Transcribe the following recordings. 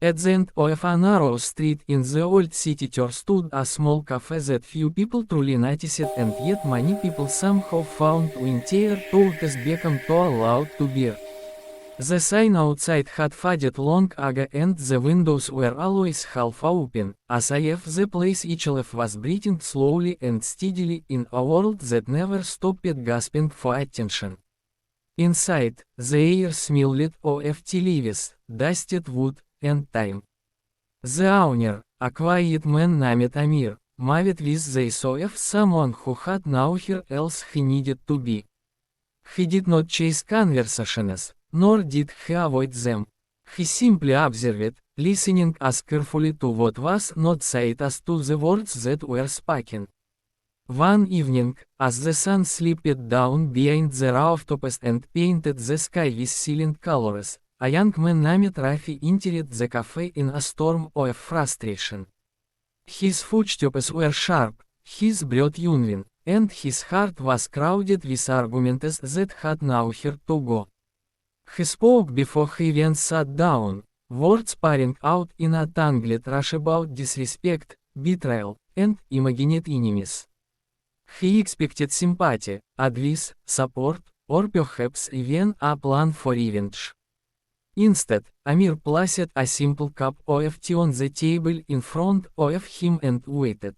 At the end of a narrow street in the old city there stood a small cafe that few people truly noticed, and yet many people somehow found winter thoughts become too loud to bear. The sign outside had faded long ago and the windows were always half open, as if the place itself was breathing slowly and steadily in a world that never stopped gasping for attention. Inside, the air smelled of tea leaves, dusted wood, and time. The owner, a quiet man named Amir, moved with the ease of someone who had nowhere else he needed to be. He did not chase conversations, nor did he avoid them. He simply observed, listening as carefully to what was not said as to the words that were spoken. One evening, as the sun slipped down behind the rooftops and painted the sky with silent colors, a young man named Rafi entered the cafe in a storm of frustration. His footsteps were sharp, his breath uneven, and his heart was crowded with arguments that had nowhere to go. He spoke before he even sat down, words pouring out in a tangled rush about disrespect, betrayal, and imagined enemies. He expected sympathy, advice, support, or perhaps even a plan for revenge. Instead, Amir placed a simple cup of tea on the table in front of him and waited.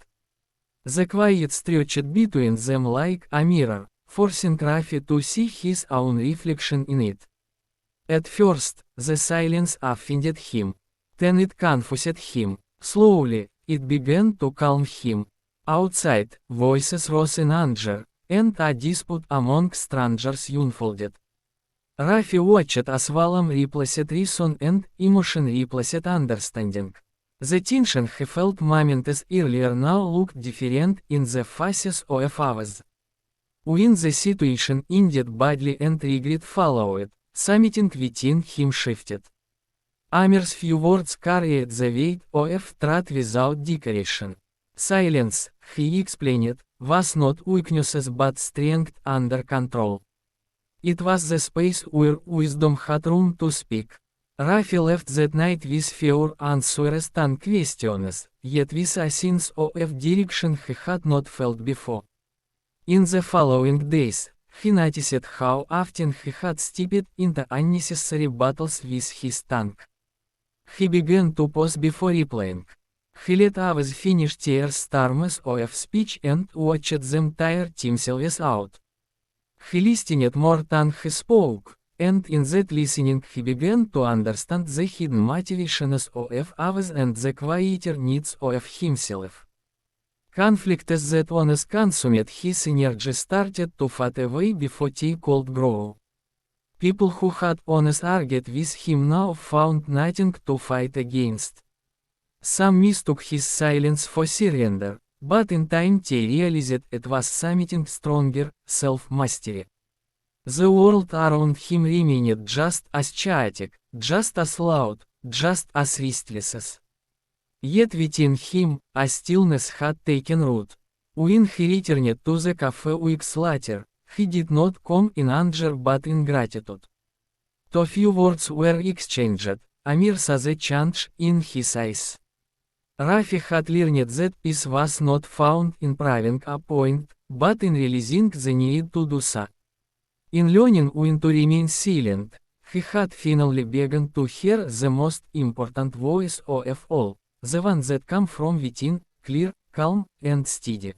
The quiet stretched between them like a mirror, forcing Rafi to see his own reflection in it. At first, the silence offended him. Then it confused him. Slowly, it began to calm him. Outside, voices rose in anger, and a dispute among strangers unfolded. Rafi watched as volume replaced reason and emotion replaced understanding. The tension he felt moments earlier now looked different in the faces of others. When the situation ended badly and regret followed, something within him shifted. Amir's few words carried the weight of truth without decoration. Silence, he explained, was not weakness but strength under control. It was the space where wisdom had room to speak. Rafi left that night with fewer answers than questions, yet with a sense of direction he had not felt before. In the following days, he noticed how often he had stepped into unnecessary battles with his tongue. He began to pause before replying. He let others finish their storms of speech and watched them tire themselves out. He listened more than he spoke, and in that listening he began to understand the hidden motivations of others and the quieter needs of himself. Conflicts that once consumed his energy started to fade away before they could grow. People who had once argued with him now found nothing to fight against. Some mistook his silence for surrender, but in time they realized it was something stronger, self-mastery. The world around him remained just as chaotic, just as loud, just as restless. Yet within him, a stillness had taken root. When he returned to the cafe weeks later, he did not come in anger but in gratitude. Too few words were exchanged. Amir saw the change in his eyes. Rafi had learned that peace was not found in proving a point, but in realizing the need to do so. In learning when to remain silent, he had finally begun to hear the most important voice of all, the one that came from within, clear, calm, and steady.